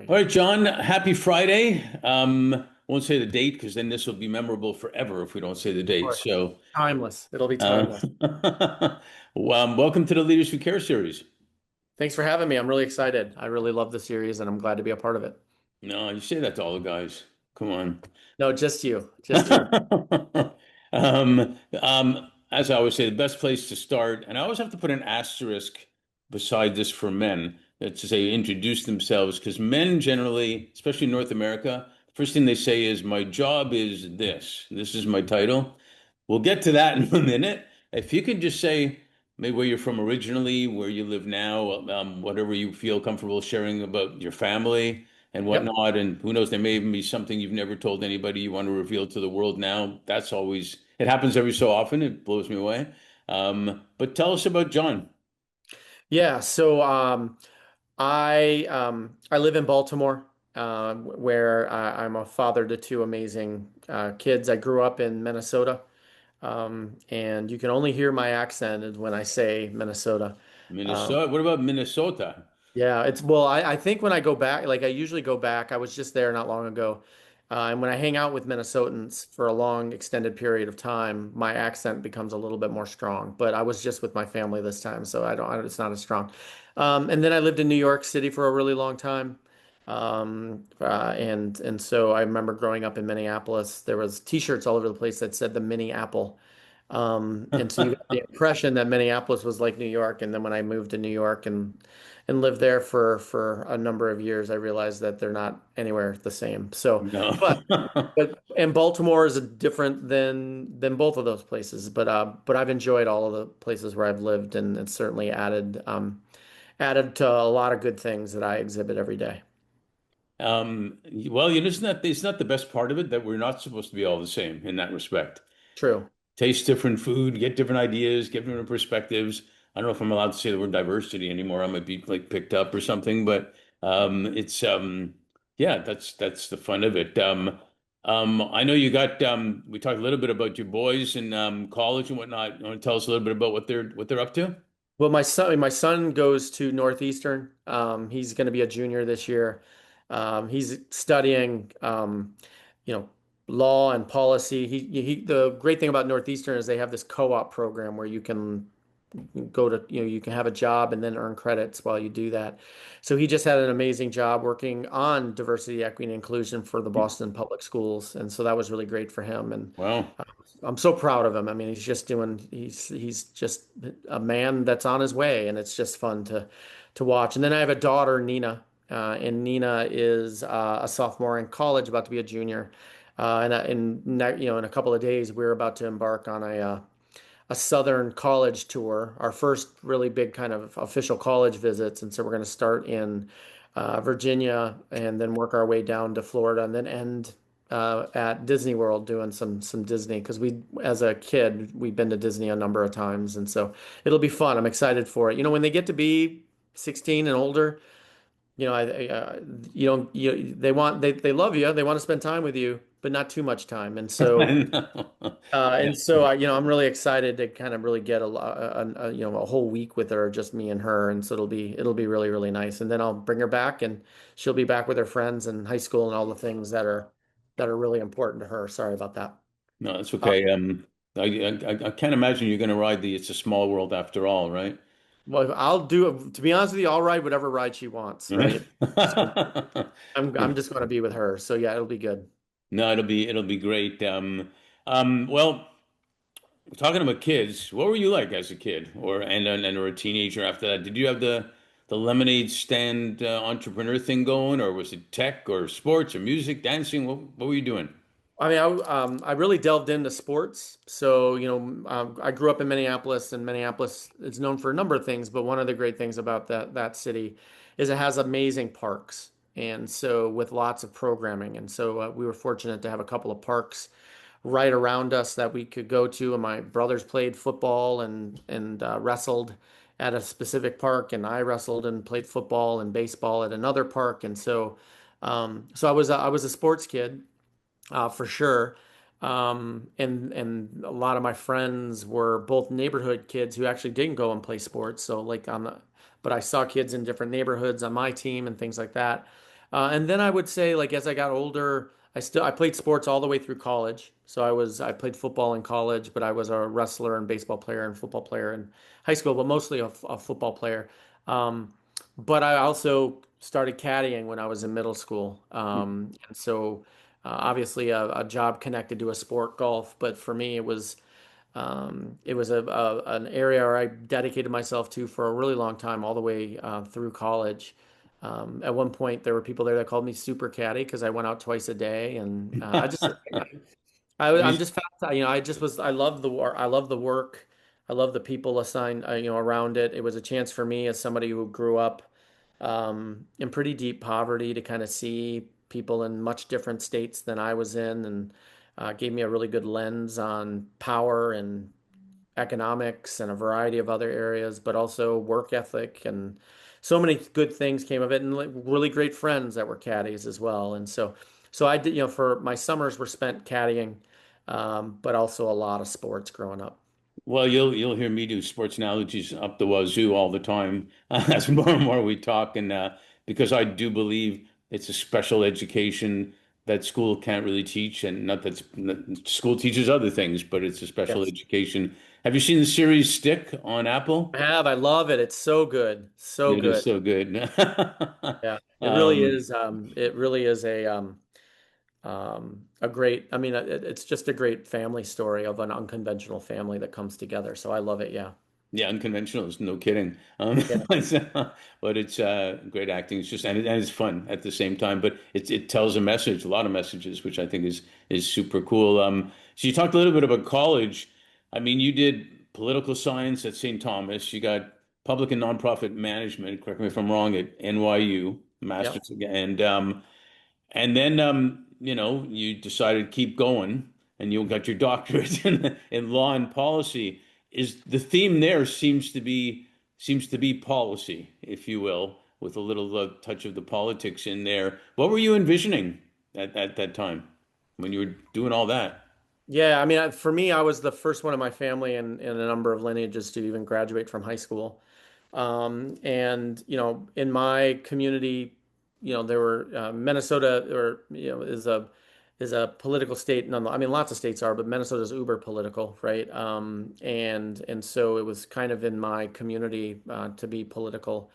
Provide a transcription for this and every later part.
All Great. right, John, happy Friday. Won't say the date because then this will be memorable forever if we don't say the Of date. course. So, Timeless. It'll be uh, timeless. welcome to the Leaders Who Care series. Thanks for having me. I'm really excited. I really love the series and I'm glad to be a part of it. No, you say that to all the guys. Come on. No, just you. Just you. As I always say, the best place to start, and I always have to put an asterisk beside this for men, to say introduce themselves, because men generally, especially in North America, first thing they say is, "My job is this. This is my title." We'll get to that in a minute. If you could just say maybe where you're from originally, where you live now, whatever you feel comfortable sharing about your family and Yep. whatnot. And who knows, there may even be something you've never told anybody you want to reveal to the world now. That's always, it happens every so often. It blows me away. But tell us about John. Yeah. I live in Baltimore, where I'm a father to two amazing kids. I grew up in Minnesota, and you can only hear my accent when I say Minnesota. Um, Minnesota. What about Minnesota? Yeah, I think when I go back, like I usually go back, I was just there not long ago. And when I hang out with Minnesotans for a long extended period of time, my accent becomes a little bit more strong. But I was just with my family this time, so it's not as strong. And then I lived in New York City for a really long time. And so I remember growing up in Minneapolis, there was T-shirts all over the place that said the Mini Apple. And so you got the impression that Minneapolis was like New York. And then when I moved to New York and lived there for a number of years, I realized that they're not anywhere the same. So, No. but and Baltimore is different than both of those places. But I've enjoyed all of the places where I've lived, and it's certainly added to a lot of good things that I exhibit every day. Well, it's not the best part of it that we're not supposed to be all the same in that respect. True. Taste different food, get different ideas, get different perspectives. I don't know if I'm allowed to say the word diversity anymore. I might be like picked up or something, but it's yeah, that's the fun of it. I know you got we talked a little bit about your boys in college and whatnot. You want to tell us a little bit about what they're up to? Well, my son goes to Northeastern. He's going to be a junior this year. He's studying, you know, law and policy. The great thing about Northeastern is they have this co-op program where you can go to, you can have a job and then earn credits while you do that. So he just had an amazing job working on diversity, equity, and inclusion for the Boston Public Schools, and so that was really great for him. And Well, I'm so proud of him. I mean, he's just a man that's on his way, and it's just fun to watch. And then I have a daughter, Nina, and Nina is a sophomore in college, about to be a junior. In a couple of days, we're about to embark on a Southern college tour, our first really big kind of official college visits. And so we're going to start in Virginia and then work our way down to Florida and then end at Disney World doing some Disney because as a kid, we've been to Disney a number of times. And so it'll be fun. I'm excited for it. When they get to be 16 and older, you don't, they love you. They want to spend time with you, but not too much time. And so, I know. Yeah. I'm really excited to kind of really get a whole week with her, just me and her, and so it'll be really really nice. And then I'll bring her back, and she'll be back with her friends in high school and all the things that are really important to her. Sorry about that. No, that's Uh, okay. I can't imagine you're going to ride the "It's a Small World" after all, right? well, I'll do to be honest with you, I'll ride whatever ride she wants, right? So I'm just going to be with her. So yeah, it'll be good. No, it'll be great. Well, talking about kids, what were you like as a kid, or a teenager after that? Did you have the lemonade stand entrepreneur thing going, or was it tech, or sports, or music, dancing? What were you doing? I mean, I really delved into sports. So, I grew up in Minneapolis, and Minneapolis is known for a number of things, but one of the great things about that city is it has amazing parks. And so with lots of programming. And so we were fortunate to have a couple of parks right around us that we could go to. And my brothers played football and wrestled at a specific park, and I wrestled and played football and baseball at another park. And so I was a sports kid for sure. And a lot of my friends were both neighborhood kids who actually didn't go and play sports. So but I saw kids in different neighborhoods on my team and things like that. And then I would say, like as I got older, I played sports all the way through college. So I played football in college, but I was a wrestler and baseball player and football player in high school, but mostly a football player. But I also started caddying when I was in middle school. And so obviously a job connected to a sport, golf, but for me it was an area where I dedicated myself to for a really long time, all the way through college. At one point, there were people there that called me Super Caddy because I went out twice a day, and Have you, I'm just fast. I just was. I love the work. I love the work. I love the people assigned, around it. It was a chance for me as somebody who grew up in pretty deep poverty to kind of see people in much different states than I was in, and gave me a really good lens on power and economics and a variety of other areas, but also work ethic and so many good things came of it, and like really great friends that were caddies as well. And so I did, for my summers were spent caddying, but also a lot of sports growing up. well, you'll hear me do sports analogies up the wazoo all the time as more and more we talk, and because I do believe it's a special education that school can't really teach, and not that school teaches other things, but it's a special Yes. education. Have you seen the series Stick on Apple? I have. I love it. It's so good. So It is good. so good. Yeah. It really Um, is. It really is a great, I mean, it's just a great family story of an unconventional family that comes together. So I love it. Yeah. Yeah, unconventional is no kidding. Yeah. But it's great acting. It's just and it's fun at the same time. But it tells a message, a lot of messages, which I think is super cool. So you talked a little bit about college. I mean, you did political science at St. Thomas. You got public and nonprofit management. Correct me if I'm wrong, at NYU, Yep. master's again, and then, you decided to keep going and you got your doctorate in law and policy. Is the theme there seems to be policy, if you will, with a little touch of the politics in there. What were you envisioning at that time when you were doing all that? Yeah. I mean, for me, I was the first one in my family in a number of lineages to even graduate from high school. And in my community, there were Minnesota, or is a political state. None, I mean, lots of states are, but Minnesota's uber political, right? And so it was kind of in my community to be political.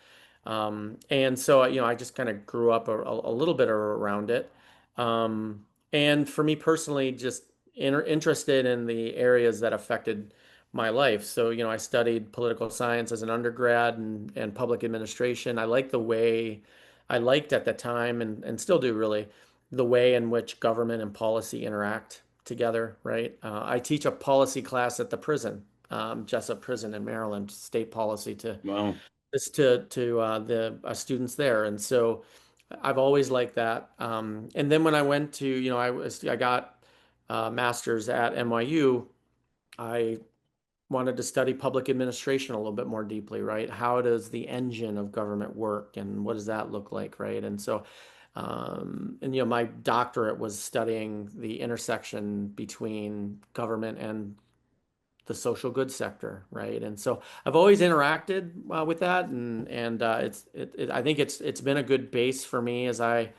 And so I just kind of grew up a little bit around it. And for me personally, just interested in the areas that affected my life. So, I studied political science as an undergrad and public administration. I liked at the time, and still do really, the way in which government and policy interact together, right? I teach a policy class at the prison, Jessup Prison in Maryland, state policy Well, to the students there. And so I've always liked that. And then when I went to, I got a master's at NYU. I wanted to study public administration a little bit more deeply, right? How does the engine of government work and what does that look like, right? And so, my doctorate was studying the intersection between government and the social good sector, right? And so I've always interacted with that, and I think it's been a good base for me as I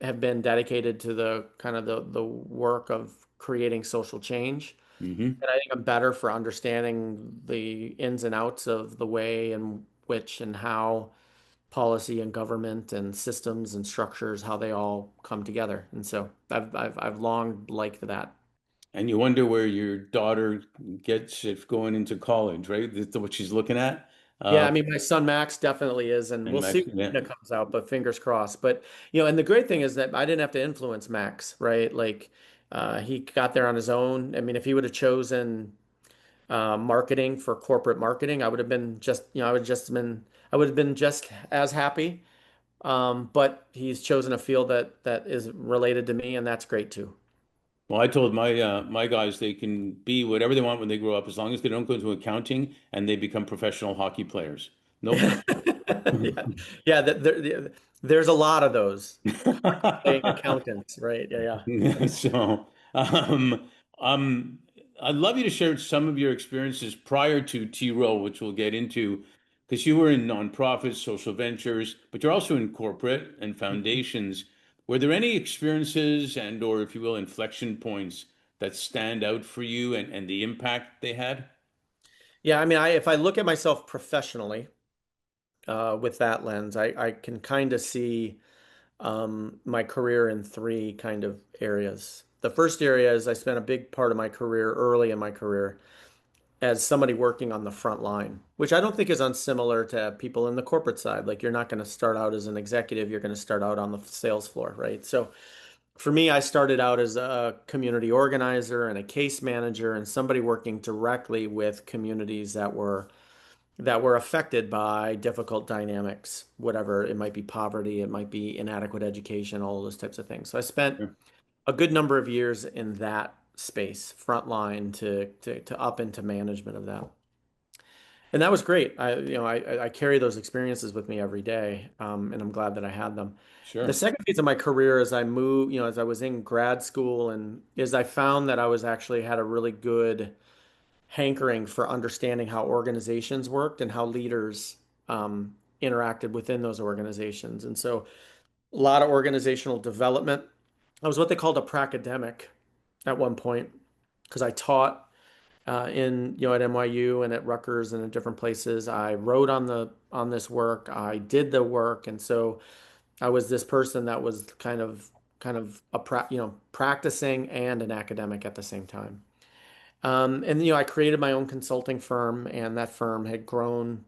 have been dedicated to the kind of the work of creating social change. hmm And I think I'm better for understanding the ins and outs of the way in which and how policy and government and systems and structures, how they all come together. And so I've long liked that. And you wonder where your daughter gets if going into college, right? That's what she's looking at. Yeah, Uh, I mean, my son Max definitely is, and and we'll see Max, when yeah. Nina comes out, but fingers crossed. But and the great thing is that I didn't have to influence Max, right? Like, he got there on his own. I mean, if he would have chosen marketing for corporate marketing, I would have been just, I would have been just as happy. But he's chosen a field that is related to me, and that's great too. Well, I told my guys they can be whatever they want when they grow up, as long as they don't go into accounting and they become professional hockey players. No Yeah, yeah. There's a lot of those playing accountants, right? Yeah, yeah. So, I'd love you to share some of your experiences prior to T.Rowe, which we'll get into, because you were in nonprofits, social ventures, but you're also in corporate and Mhm. foundations. Were there any experiences and or, if you will, inflection points that stand out for you and the impact they had? Yeah, I mean, if I look at myself professionally with that lens, I can kind of see my career in three kind of areas. The first area is I spent a big part of my career early in my career as somebody working on the front line, which I don't think is unsimilar to people in the corporate side. Like you're not going to start out as an executive, you're going to start out on the sales floor, right? So for me, I started out as a community organizer and a case manager and somebody working directly with communities that were affected by difficult dynamics, whatever it might be, poverty, it might be inadequate education, all of those types of things. So I spent Sure. a good number of years in that space, frontline to up into management of that. And that was great. I carry those experiences with me every day, and I'm glad that I had them. The Sure. second phase of my career, as I moved, as I was in grad school, and is I found that I was actually had a really good hankering for understanding how organizations worked and how leaders interacted within those organizations. And so, a lot of organizational development. I was what they called a pracademic at one point because I taught at NYU and at Rutgers and in different places. I wrote on this work. I did the work, and so I was this person that was kind of practicing and an academic at the same time. And I created my own consulting firm, and that firm had grown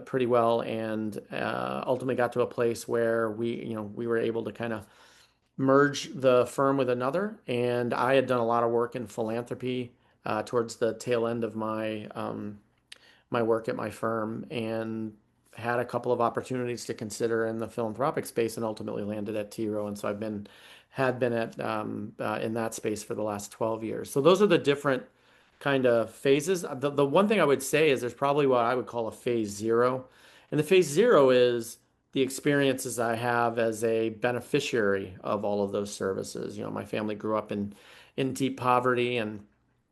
pretty well, and ultimately got to a place where we were able to kind of merge the firm with another. And I had done a lot of work in philanthropy towards the tail end of my work at my firm, and had a couple of opportunities to consider in the philanthropic space, and ultimately landed at T.Rowe. And so had been at in that space for the last 12 years. So those are the different kind of phases. The one thing I would say is there's probably what I would call a phase zero. And the phase zero is the experiences I have as a beneficiary of all of those services. My family grew up in deep poverty and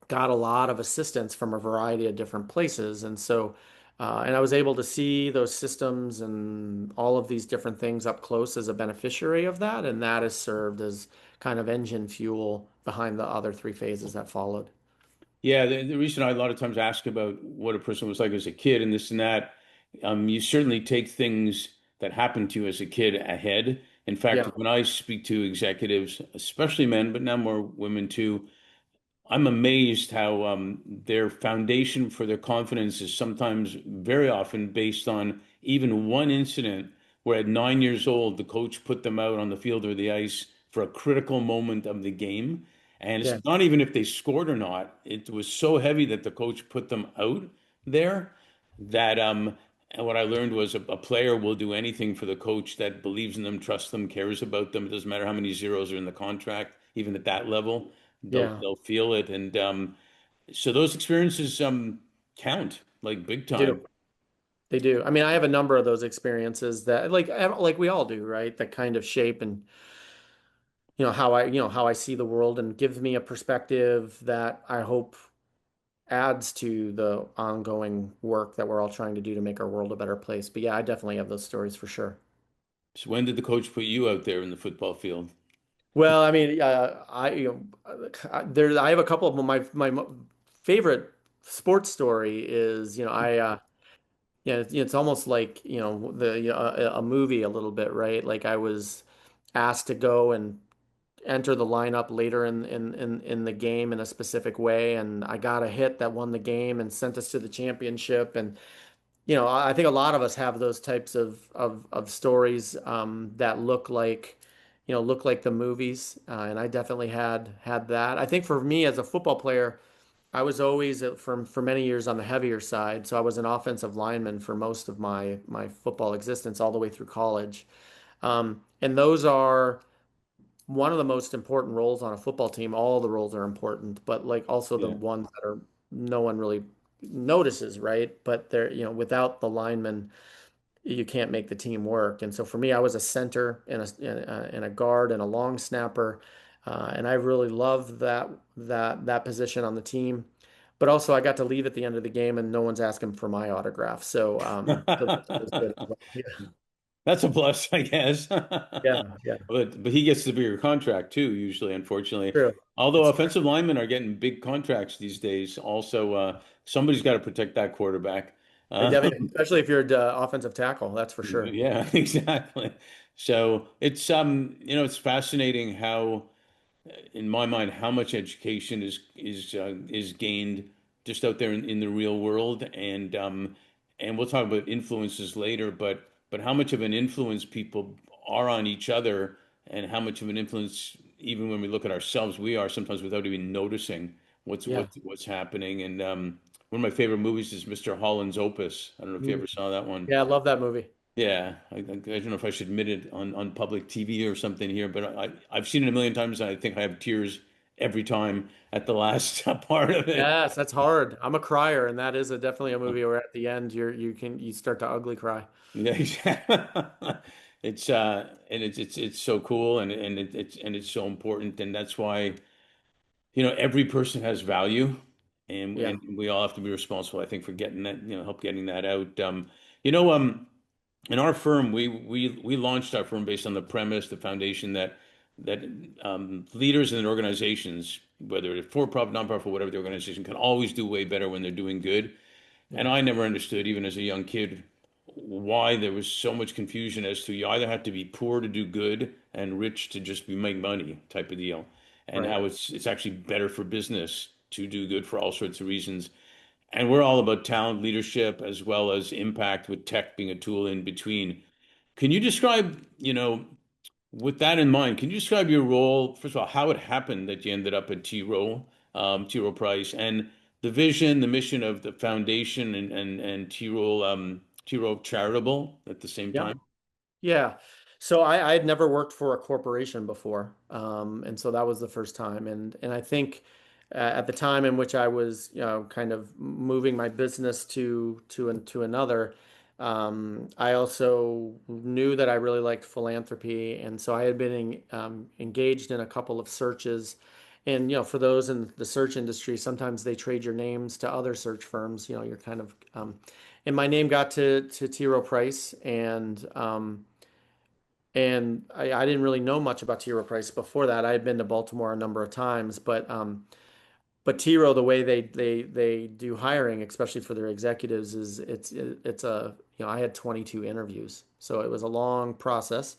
got a lot of assistance from a variety of different places. And so, and I was able to see those systems and all of these different things up close as a beneficiary of that. And that has served as kind of engine fuel behind the other three phases that followed. Yeah, the reason I a lot of times ask about what a person was like as a kid and this and that, you certainly take things that happened to you as a kid ahead. In fact, Yeah. when I speak to executives, especially men, but now more women too, I'm amazed how their foundation for their confidence is sometimes very often based on even one incident where at 9 years old, the coach put them out on the field or the ice for a critical moment of the game. And it's Yeah. not even if they scored or not. It was so heavy that the coach put them out there that and what I learned was a player will do anything for the coach that believes in them, trusts them, cares about them. It doesn't matter how many zeros are in the contract, even at that level Yeah. they'll feel it, and so those experiences count like big They time. do. They do. I mean, I have a number of those experiences that like we all do, right? That kind of shape and how I see the world and gives me a perspective that I hope adds to the ongoing work that we're all trying to do to make our world a better place. But yeah, I definitely have those stories for sure. So when did the coach put you out there in the football field? Well, I mean, I have a couple of them. My favorite sports story is, yeah, it's almost like, a movie a little bit, right? Like I was asked to go and enter the lineup later in the game in a specific way, and I got a hit that won the game and sent us to the championship. And I think a lot of us have those types of stories that look like the movies, and I definitely had that. I think for me as a football player, I was always for many years on the heavier side, so I was an offensive lineman for most of my football existence, all the way through college. And those are one of the most important roles on a football team. All the roles are important, but like also the Yeah, ones that are no one really notices, right? But they're, without the lineman, you can't make the team work. And so for me, I was a center and a guard and a long snapper, and I really loved that position on the team. but also I got to leave at the end of the game and no one's asking for my autograph. So that was good as well. Yeah. That's a plus, I guess. Yeah. Yeah. But he gets the bigger contract too, usually, unfortunately. True. Although It's true. offensive linemen are getting big contracts these days, also somebody's got to protect that quarterback. Especially if you're an offensive tackle, that's for sure. Yeah, exactly. So it's fascinating how in my mind, how much education is gained just out there in the real world, and we'll talk about influences later, but how much of an influence people are on each other, and how much of an influence, even when we look at ourselves, we are sometimes without even noticing Yeah. what's happening. And one of my favorite movies is Mr. Holland's Opus. I don't know if you Mm. ever saw that one. Yeah, I love that movie. Yeah, I don't know if I should admit it on public TV or something here, but I've seen it a million times, and I think I have tears every time at the last part of it. Yes, that's hard. I'm a crier, and that is definitely a movie where at the end you start to ugly cry. Yeah, exactly. It's and it's so cool, and it's so important, and that's why every person has value, Yeah. and we all have to be responsible, I think, for getting that, help getting that out. You know, in our firm, we launched our firm based on the premise, the foundation that leaders and organizations, whether it's for-profit, nonprofit, whatever the organization, can always do way better when they're doing good. And Yeah. I never understood, even as a young kid, why there was so much confusion as to you either have to be poor to do good and rich to just be make money type of deal, and Right. how it's actually better for business to do good for all sorts of reasons. And we're all about talent, leadership, as well as impact, with tech being a tool in between. Can you describe, with that in mind, can you describe your role, first of all, how it happened that you ended up at T.Rowe, T.Rowe Price, and the vision, the mission of the foundation and T.Rowe, T.Rowe Charitable at the same Yeah. time? Yeah. So I had never worked for a corporation before. And so that was the first time. And I think at the time in which I was, kind of moving my business to another, I also knew that I really liked philanthropy. And so I had been engaged in a couple of searches. And, for those in the search industry, sometimes they trade your names to other search firms. You're kind of, and my name got to T. Rowe Price, and I didn't really know much about T. Rowe Price before that. I had been to Baltimore a number of times, but T. Rowe, the way they do hiring, especially for their executives, is it's a I had 22 interviews, so it was a long process.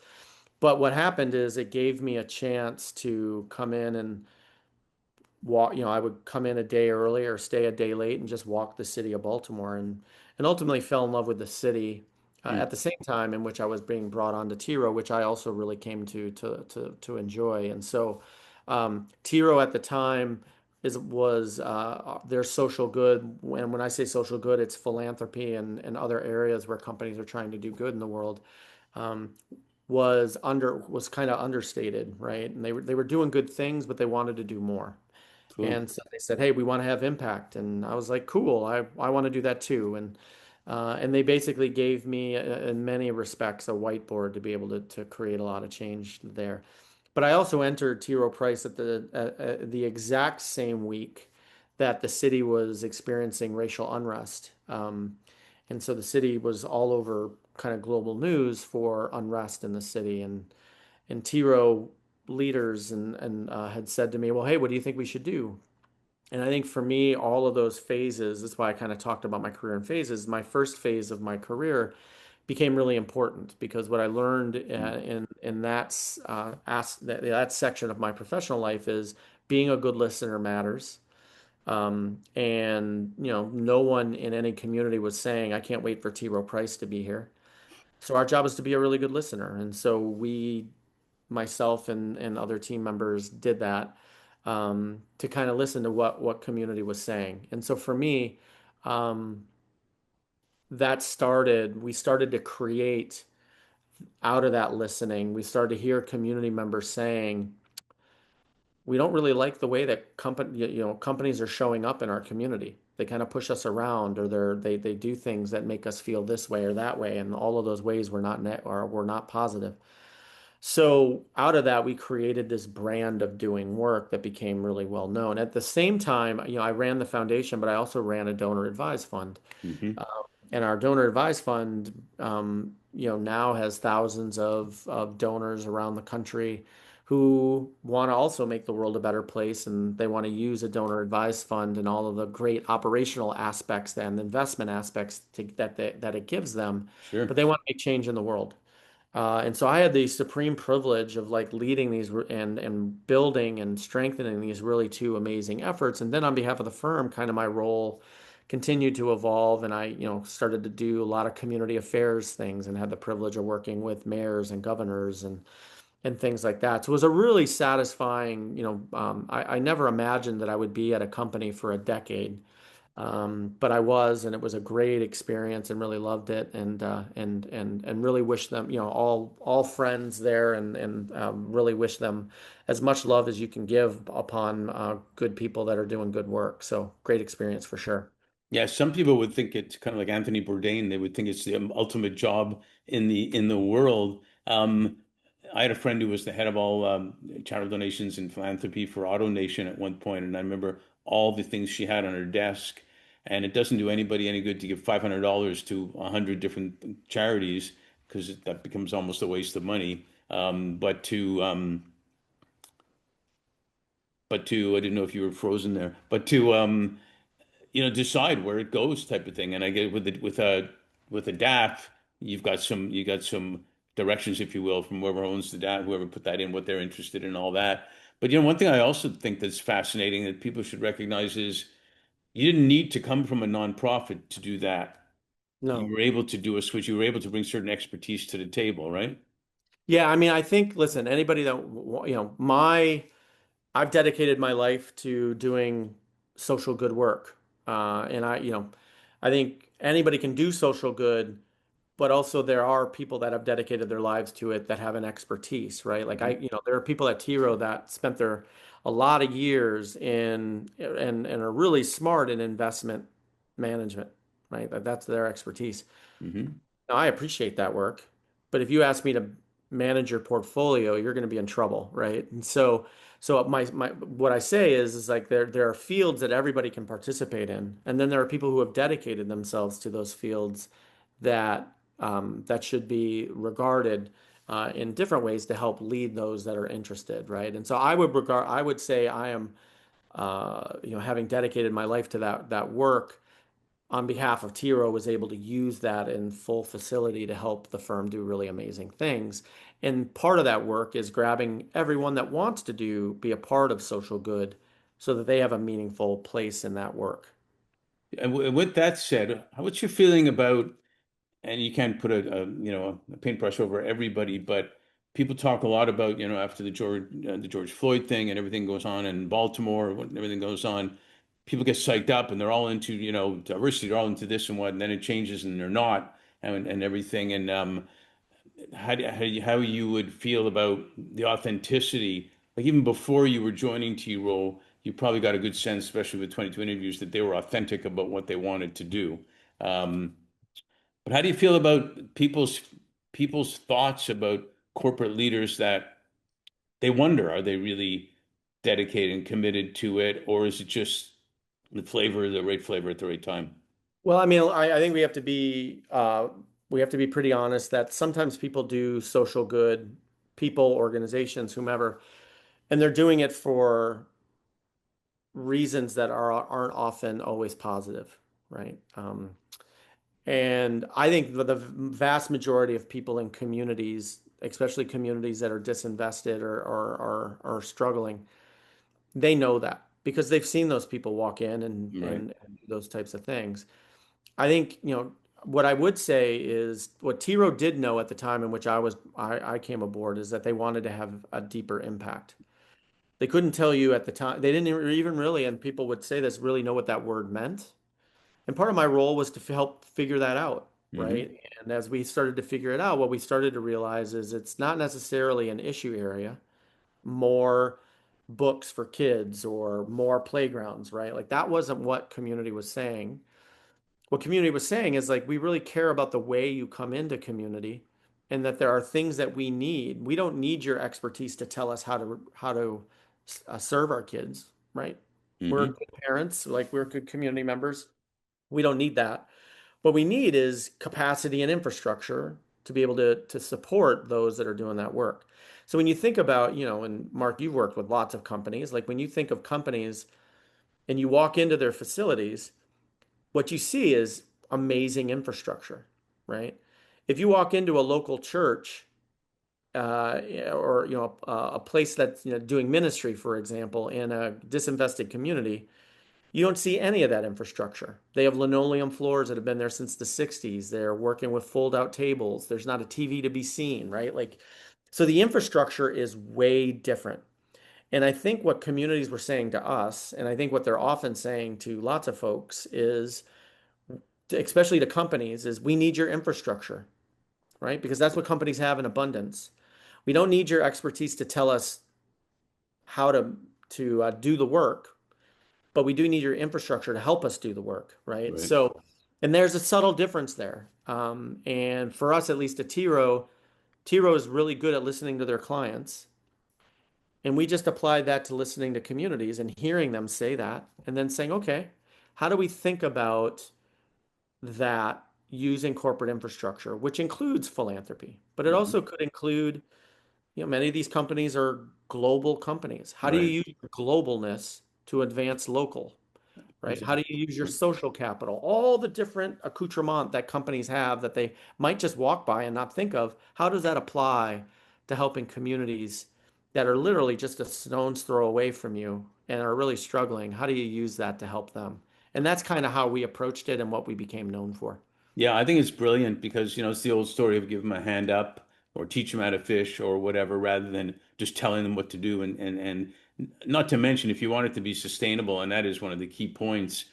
But what happened is it gave me a chance to come in and walk, I would come in a day early or stay a day late and just walk the city of Baltimore, and ultimately fell in love with the city Hmm, at the same time in which I was being brought on to T-Rowe, which I also really came to enjoy. And so T-Rowe at the time was their social good. And when I say social good, it's philanthropy and other areas where companies are trying to do good in the world. Um, was kind of understated, right? And they were doing good things, but they wanted to do more. cool. And so they said, "Hey, we want to have impact." And I was like, "Cool, I want to do that too." And they basically gave me, in many respects, a whiteboard to be able to create a lot of change there. But I also entered T. Rowe Price at the exact same week that the city was experiencing racial unrest. And so the city was all over kind of global news for unrest in the city. And T. Rowe leaders and had said to me, "Well, hey, what do you think we should do?" And I think for me, all of those phases, that's why I kind of talked about my career in phases. My first phase of my career became really important because what I learned Hmm, in that section of my professional life is being a good listener matters. And no one in any community was saying, "I can't wait for T. Rowe Price to be here." So our job is to be a really good listener. And so myself and other team members did that, to kind of listen to what community was saying. And so for me, um, we started to create out of that listening. We started to hear community members saying, "We don't really like the way that companies are showing up in our community. They kind of push us around, or they do things that make us feel this way or that way, and all of those ways were not net or were not positive." So out of that, we created this brand of doing work that became really well known. At the same time, I ran the foundation, but I also ran a donor advised fund. Hmm. Um, and our donor advised fund, now has thousands of donors around the country who want to also make the world a better place, and they want to use a donor advised fund and all of the great operational aspects and investment aspects that it gives them, but Sure. they want to make change in the world. And so I had the supreme privilege of like leading these and building and strengthening these really two amazing efforts. And then on behalf of the firm, kind of my role continued to evolve, and I, started to do a lot of community affairs things and had the privilege of working with mayors and governors and things like that. So it was a really satisfying, I never imagined that I would be at a company for a decade. But I was, and it was a great experience, and really loved it, and really wish them, all friends there, and really wish them as much love as you can give upon good people that are doing good work. So great experience for sure. Yeah, some people would think it's kind of like Anthony Bourdain. They would think it's the ultimate job in the world. I had a friend who was the head of all charitable donations and philanthropy for AutoNation at one point, and I remember all the things she had on her desk. And it doesn't do anybody any good to give $500 to 100 different charities because that becomes almost a waste of money. But to I didn't know if you were frozen there, but to decide where it goes type of thing. And I get with a DAF, you got some directions, if you will, from whoever owns the DAF, whoever put that in, what they're interested in, all that. But one thing I also think that's fascinating that people should recognize is you didn't need to come from a nonprofit to do that. You No. were able to do a switch. You were able to bring certain expertise to the table, right? Yeah, I mean, I think, listen, anybody that, I've dedicated my life to doing social good work. And I think anybody can do social good, but also there are people that have dedicated their lives to it that have an expertise, right? Like Hmm. there are people at T.Rowe that spent a lot of years in and are really smart in investment management, right? That's their expertise. Hmm. Now, I appreciate that work, but if you ask me to manage your portfolio, you're going to be in trouble, right? And so my what I say is like there are fields that everybody can participate in, and then there are people who have dedicated themselves to those fields that should be regarded in different ways to help lead those that are interested, right? And so I would say I am, having dedicated my life to that work on behalf of T.Rowe, was able to use that in full facility to help the firm do really amazing things. And part of that work is grabbing everyone that wants to be a part of social good so that they have a meaningful place in that work. And with that said, what's your feeling about? And you can't put a paintbrush over everybody, but people talk a lot about after the George Floyd thing and everything goes on in Baltimore, when everything goes on, people get psyched up and they're all into diversity, they're all into this and what, and then it changes and they're not, and everything. And how you would feel about the authenticity, like even before you were joining T-Roll, you probably got a good sense, especially with 22 interviews, that they were authentic about what they wanted to do. Um, but how do you feel about people's thoughts about corporate leaders that they wonder, are they really dedicated and committed to it, or is it just the right flavor at the right time? Well, I mean, I think we have to be pretty honest that sometimes people do social good, people, organizations, whomever, and they're doing it for reasons that aren't often always positive, right? And I think the vast majority of people in communities, especially communities that are disinvested or struggling, they know that because they've seen those people walk in Right. and do those types of things. I think, what I would say is what T.Rowe did know at the time in which I came aboard is that they wanted to have a deeper impact. They couldn't tell you at the time. They didn't even really, and people would say this, really know what that word meant. And part of my role was to help figure that out, Hmm. right? And as we started to figure it out, what we started to realize is it's not necessarily an issue area, more books for kids or more playgrounds, right? Like that wasn't what community was saying. What community was saying is like, we really care about the way you come into community. and that there are things that we need. We don't need your expertise to tell us how to serve our kids, right? We're Hmm. good parents, like we're good community members. We don't need that. What we need is capacity and infrastructure to be able to support those that are doing that work. So when you think about, and Mark, you've worked with lots of companies, like when you think of companies and you walk into their facilities, what you see is amazing infrastructure, right? If you walk into a local church, or a place that's doing ministry, for example, in a disinvested community, you don't see any of that infrastructure. They have linoleum floors that have been there since the 60s. They're working with fold-out tables. There's not a TV to be seen, right? Like, so the infrastructure is way different. And I think what communities were saying to us, and I think what they're often saying to lots of folks is, especially to companies, is we need your infrastructure, right? Because that's what companies have in abundance. We don't need your expertise to tell us how to do the work, but we do need your infrastructure to help us do the work, right? Right. So, and there's a subtle difference there. And for us, at least at T.Rowe, T.Rowe is really good at listening to their clients. And we just applied that to listening to communities and hearing them say that, and then saying, okay, how do we think about that using corporate infrastructure, which includes philanthropy, but it Hmm. also could include, many of these companies are global companies. How do you Right. use your globalness to advance local, right? How do Exactly. you use your social capital? All the different accoutrement that companies have that they might just walk by and not think of. How does that apply to helping communities that are literally just a stone's throw away from you and are really struggling? How do you use that to help them? And that's kind of how we approached it and what we became known for. Yeah, I think it's brilliant because, it's the old story of give them a hand up or teach them how to fish or whatever, rather than just telling them what to do. And not to mention, if you want it to be sustainable, and that is one of the key points,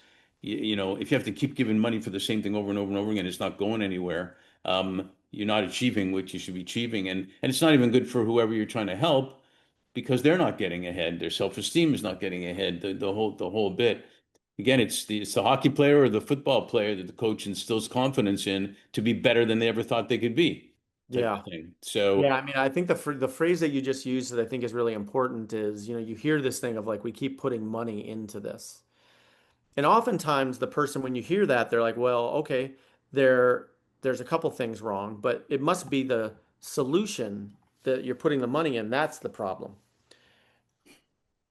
if you have to keep giving money for the same thing over and over and over again, it's not going anywhere. You're not achieving what you should be achieving. And it's not even good for whoever you're trying to help because they're not getting ahead. Their self-esteem is not getting ahead. The whole bit. Again, it's the hockey player or the football player that the coach instills confidence in to be better than they ever thought they could be, type Yeah. of thing. So, Yeah, I mean, I think the phrase that you just used that I think is really important is, you hear this thing of like we keep putting money into this. And oftentimes the person when you hear that, they're like, well, okay, there's a couple things wrong, but it must be the solution that you're putting the money in. That's the problem.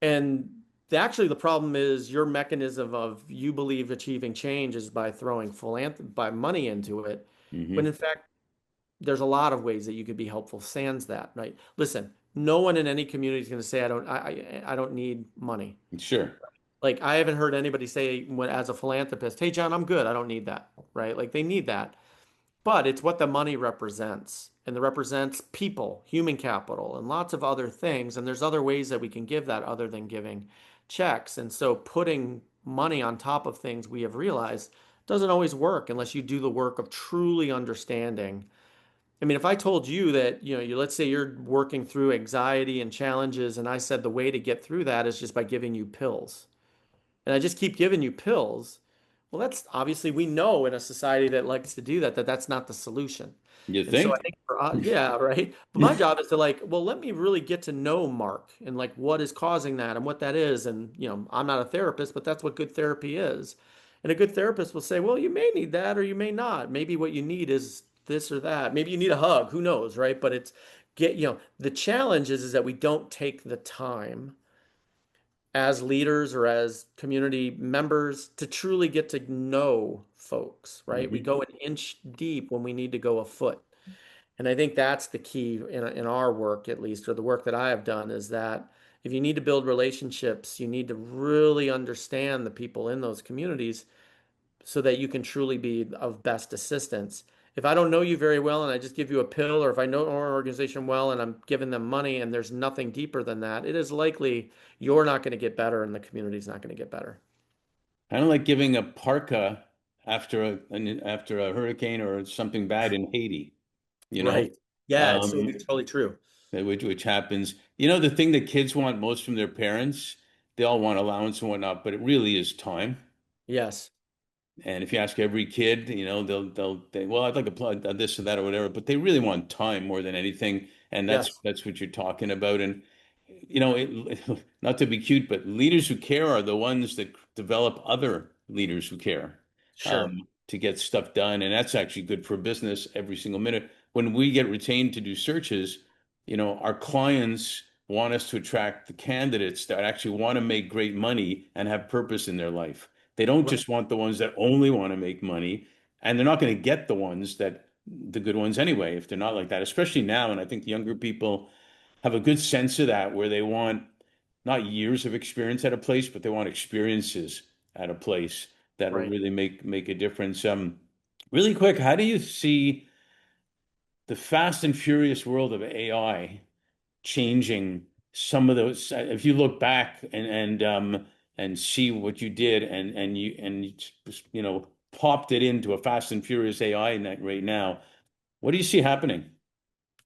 And actually the problem is your mechanism of you believe achieving change is by throwing by money into it. When in mhm. fact there's a lot of ways that you could be helpful sans that, right? Listen, no one in any community is going to say I don't need money. Sure. Like I haven't heard anybody say when as a philanthropist, "Hey John, I'm good. I don't need that." Right? Like they need that. But it's what the money represents. And it represents people, human capital, and lots of other things. And there's other ways that we can give that other than giving checks. And so putting money on top of things we have realized doesn't always work unless you do the work of truly understanding. I mean, if I told you that, let's say you're working through anxiety and challenges, and I said the way to get through that is just by giving you pills, and I just keep giving you pills, well, that's obviously we know in a society that likes to do that, that's not the solution. You And so I think? think for us, yeah, right. But my job is to like, well, let me really get to know Mark and like what is causing that and what that is. And, I'm not a therapist, but that's what good therapy is. And a good therapist will say, well, you may need that or you may not. Maybe what you need is this or that. Maybe you need a hug. Who knows, right? But the challenge is that we don't take the time as leaders or as community members to truly get to know folks, right? We Hmm. go an inch deep when we need to go a foot. And I think that's the key in our work, at least, or the work that I have done, is that if you need to build relationships, you need to really understand the people in those communities so that you can truly be of best assistance. If I don't know you very well and I just give you a pill, or if I know our organization well and I'm giving them money and there's nothing deeper than that, it is likely you're not going to get better and the community's not going to get better. I don't like giving a parka after a hurricane or something bad in Haiti, you know, Right. Yeah, it's um, totally true. which happens. The thing that kids want most from their parents, they all want allowance and whatnot, but it really is time. Yes. And if you ask every kid, well, I'd like a plug this or that or whatever, but they really want time more than anything, and Yes, that's what you're talking about. And not to be cute, but leaders who care are the ones that develop other leaders who care, sure. to get stuff done, and that's actually good for business every single minute. When we get retained to do searches, our clients want us to attract the candidates that actually want to make great money and have purpose in their life. They don't Right. just want the ones that only want to make money, and they're not going to get the good ones anyway if they're not like that, especially now. And I think younger people have a good sense of that, where they want not years of experience at a place, but they want experiences at a place that'll Right. really make a difference. Really quick, how do you see the fast and furious world of AI changing some of those? If you look back and see what you did, and popped it into a fast and furious AI net right now, what do you see happening?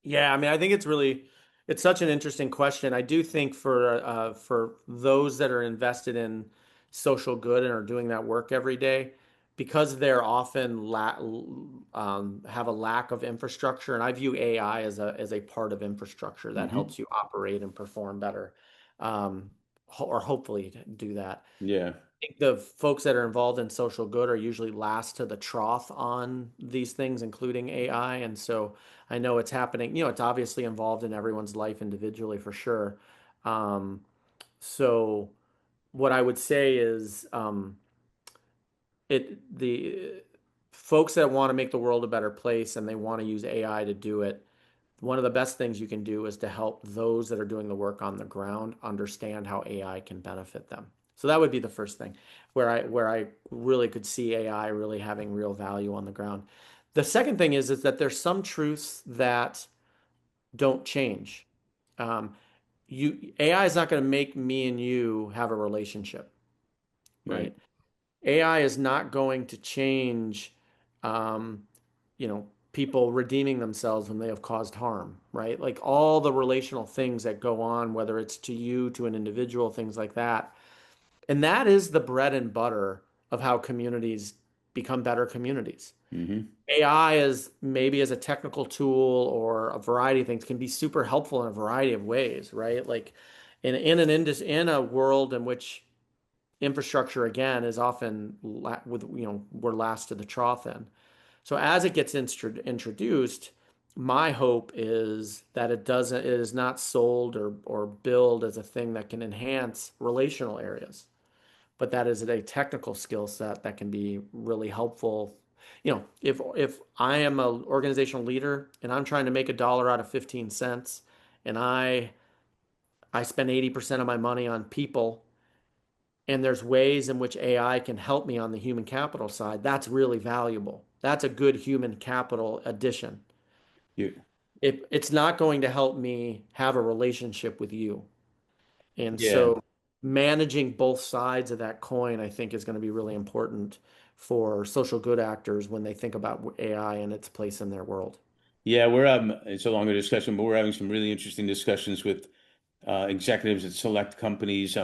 Yeah, I mean, I think it's such an interesting question. I do think for those that are invested in social good and are doing that work every day, because they're often have a lack of infrastructure, and I view AI as a part of infrastructure that Hmm. helps you operate and perform better, or hopefully do that. Yeah. Think the folks that are involved in social good are usually last to the trough on these things, including AI. And so I know it's happening. It's obviously involved in everyone's life individually for sure. Um, so what I would say is the folks that want to make the world a better place and they want to use AI to do it, one of the best things you can do is to help those that are doing the work on the ground understand how AI can benefit them. So that would be the first thing where I really could see AI really having real value on the ground. The second thing is that there's some truths that don't change. Um, AI is not going to make me and you have a relationship, Right. right? AI is not going to change, um, people redeeming themselves when they have caused harm, right? Like all the relational things that go on, whether it's to you, to an individual, things like that. And that is the bread and butter of how communities become better communities. Hmm. AI is maybe as a technical tool or a variety of things can be super helpful in a variety of ways, right? Like in a world in which infrastructure again is often we're last to the trough in. So as it gets introduced, my hope is that it is not sold or billed as a thing that can enhance relational areas, but that is a technical skill set that can be really helpful. If I am an organizational leader and I'm trying to make a dollar out of 15 cents and I spend 80% of my money on people, and there's ways in which AI can help me on the human capital side, that's really valuable. That's a good human capital addition. You, It's not going to help me have a relationship with you. And yeah. so managing both sides of that coin, I think, is going to be really important for social good actors when they think about AI and its place in their world. Yeah, it's a longer discussion, but we're having some really interesting discussions with executives at select companies,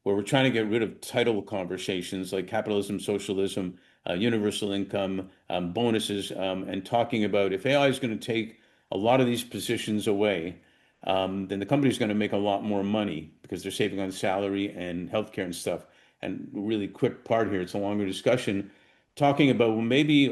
where we're trying to get rid of title conversations like capitalism, socialism, universal income, bonuses, and talking about if AI is going to take a lot of these positions away, then the company's going to make a lot more money because they're saving on salary and healthcare and stuff. And really quick part here, it's a longer discussion, talking about, well, maybe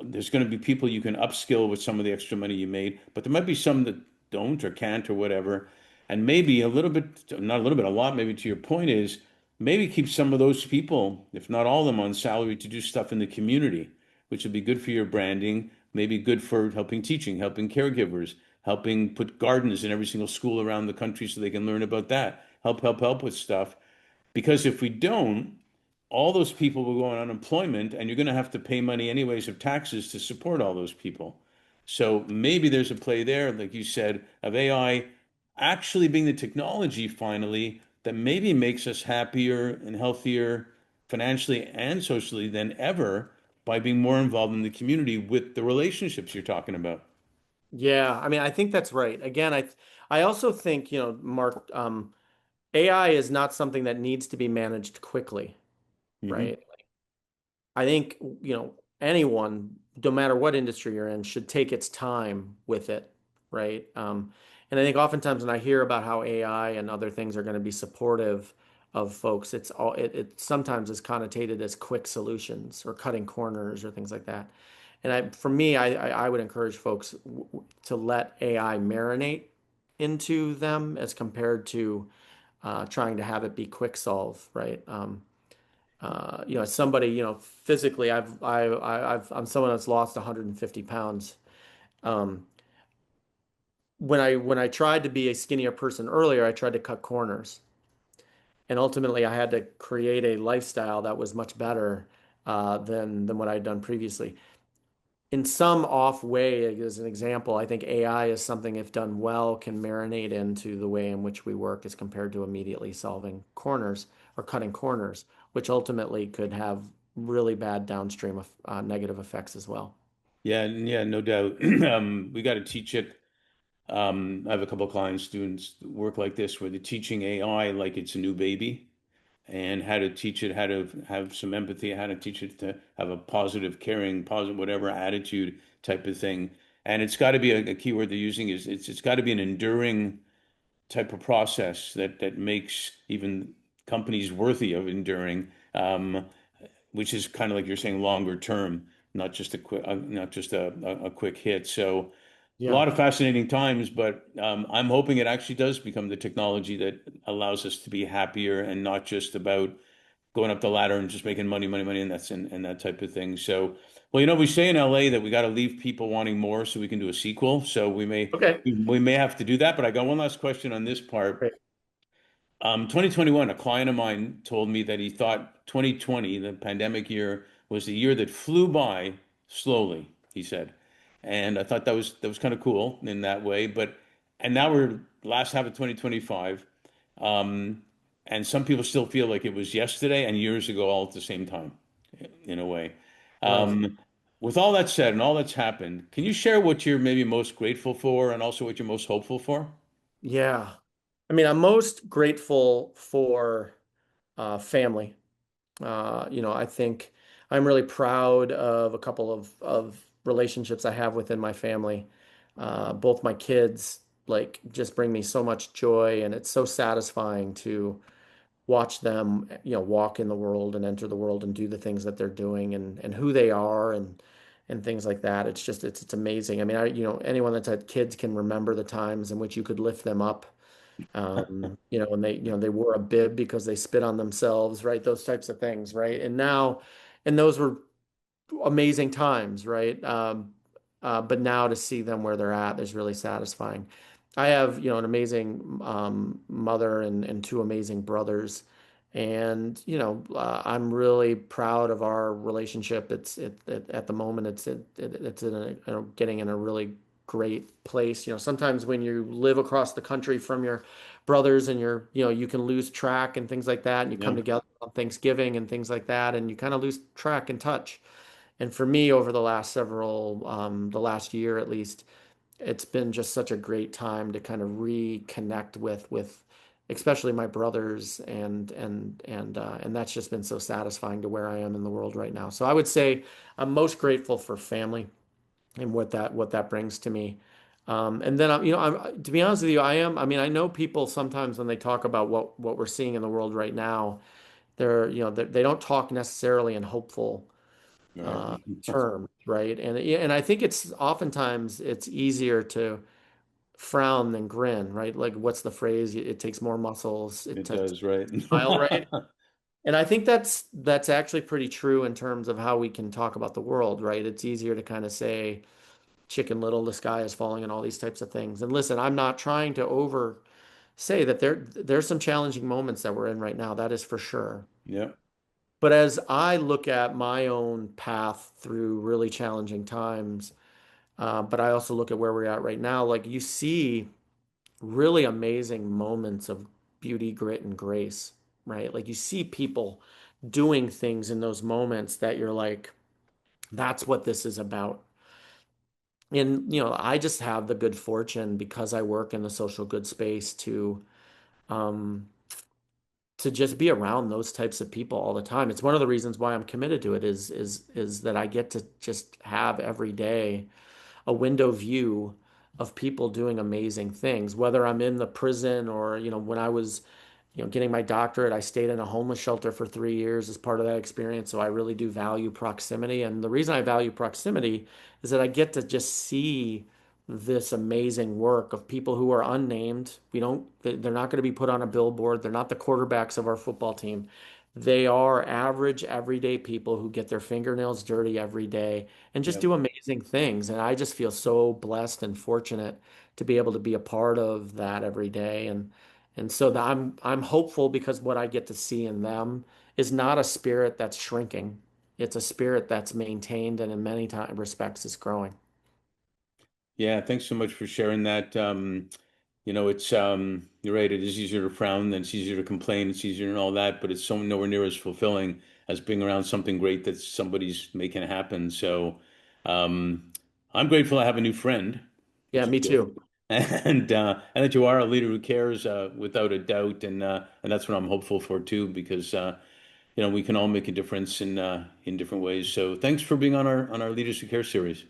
there's going to be people you can upskill with some of the extra money you made, but there might be some that don't or can't or whatever. And maybe a little bit, not a little bit, a lot, maybe to your point is maybe keep some of those people, if not all of them, on salary to do stuff in the community, which would be good for your branding, maybe good for helping teaching, helping caregivers, helping put gardens in every single school around the country so they can learn about that. Help with stuff. Because if we don't, all those people will go on unemployment, and you're going to have to pay money anyways of taxes to support all those people. So maybe there's a play there, like you said, of AI actually being the technology finally that maybe makes us happier and healthier financially and socially than ever by being more involved in the community with the relationships you're talking about. Yeah, I mean, I think that's right. Again, I also think, Mark, AI is not something that needs to be managed quickly, Hmm. right? I think, anyone, no matter what industry you're in, should take its time with it, right? And I think oftentimes when I hear about how AI and other things are going to be supportive of folks, it sometimes is connotated as quick solutions or cutting corners or things like that. And for me, I would encourage folks to let AI marinate into them as compared to trying to have it be quick solve, right? As somebody, physically, I'm someone that's lost 150 pounds. Um, when I tried to be a skinnier person earlier, I tried to cut corners, and ultimately, I had to create a lifestyle that was much better than what I'd done previously. In some off way, as an example, I think AI is something, if done well, can marinate into the way in which we work as compared to immediately solving corners or cutting corners, which ultimately could have really bad downstream of negative effects as well. Yeah, yeah, no doubt. We got to teach it. I have a couple of client students that work like this, where they're teaching AI like it's a new baby, and how to teach it how to have some empathy, how to teach it to have a positive, caring, positive, whatever attitude type of thing. And it's got to be a key word they're using is it's got to be an enduring type of process that makes even companies worthy of enduring, which is kind of like you're saying, longer term, not just a quick, not just a quick hit. So a Yeah. lot of fascinating times, but I'm hoping it actually does become the technology that allows us to be happier and not just about going up the ladder and just making money, money, money, and and that type of thing. So, well, we say in LA that we got to leave people wanting more so we can do a sequel. So Okay. we may have to do that. But I got one last question on this part. Great. 2021, a client of mine told me that he thought 2020, the pandemic year, was the year that flew by slowly, he said. And I thought that was kind of cool in that way. And now we're last half of 2025. Um, and some people still feel like it was yesterday and years ago all at the same time, in a way. Right. Um, with all that said and all that's happened, can you share what you're maybe most grateful for and also what you're most hopeful for? Yeah. I mean, I'm most grateful for family. I think I'm really proud of a couple of relationships I have within my family. Both my kids like just bring me so much joy, and it's so satisfying to watch them, walk in the world and enter the world and do the things that they're doing and who they are and things like that. It's amazing. I mean, anyone that's had kids can remember the times in which you could lift them up. When they wore a bib because they spit on themselves, right? Those types of things, right? And those were amazing times, right? But now to see them where they're at is really satisfying. I have, an amazing mother and two amazing brothers, and I'm really proud of our relationship. At the moment, it's getting in a really great place. Sometimes when you live across the country from your brothers and you can lose track and things like that, and you come Yeah. together on Thanksgiving and things like that, and you kind of lose track and touch. And for me, over the last year at least, it's been just such a great time to kind of reconnect with especially my brothers and that's just been so satisfying to where I am in the world right now. So I would say I'm most grateful for family and what that brings to me. And then to be honest with you, I mean, I know people sometimes when they talk about what we're seeing in the world right now, they don't talk necessarily in hopeful Right. terms, right? And I think it's oftentimes it's easier to frown than grin, right? Like what's the phrase? It takes more muscles. It It takes does, right? smile, right? And I think that's actually pretty true in terms of how we can talk about the world, right? It's easier to kind of say Chicken Little, the sky is falling, and all these types of things. And listen, I'm not trying to over say that there's some challenging moments that we're in right now. That is for sure. Yeah. But as I look at my own path through really challenging times, but I also look at where we're at right now, like you see really amazing moments of beauty, grit, and grace, right? Like you see people doing things in those moments that you're like, that's what this is about. And, I just have the good fortune because I work in the social good space to um, to just be around those types of people all the time. It's one of the reasons why I'm committed to it is that I get to just have every day a window view of people doing amazing things, whether I'm in the prison or, when I was, getting my doctorate, I stayed in a homeless shelter for 3 years as part of that experience. So I really do value proximity. And the reason I value proximity is that I get to just see this amazing work of people who are unnamed. They're not going to be put on a billboard. They're not the quarterbacks of our football team. They are average, everyday people who get their fingernails dirty every day and just Yep. do amazing things. And I just feel so blessed and fortunate to be able to be a part of that every day. And so I'm hopeful because what I get to see in them is not a spirit that's shrinking. It's a spirit that's maintained and in many time respects is growing. Yeah, thanks so much for sharing that. It's you're right, it is easier to frown than it's easier to complain, it's easier and all that, but it's so nowhere near as fulfilling as being around something great that somebody's making happen. So um I'm grateful I have a new friend, Yeah, which is me good. too. And that you are a leader who cares, without a doubt, and that's what I'm hopeful for too, because we can all make a difference in different ways. So thanks for being on our Leaders Who Care series.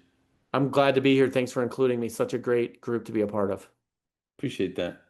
I'm glad to be here. Thanks for including me. Such a great group to be a part of. Appreciate that.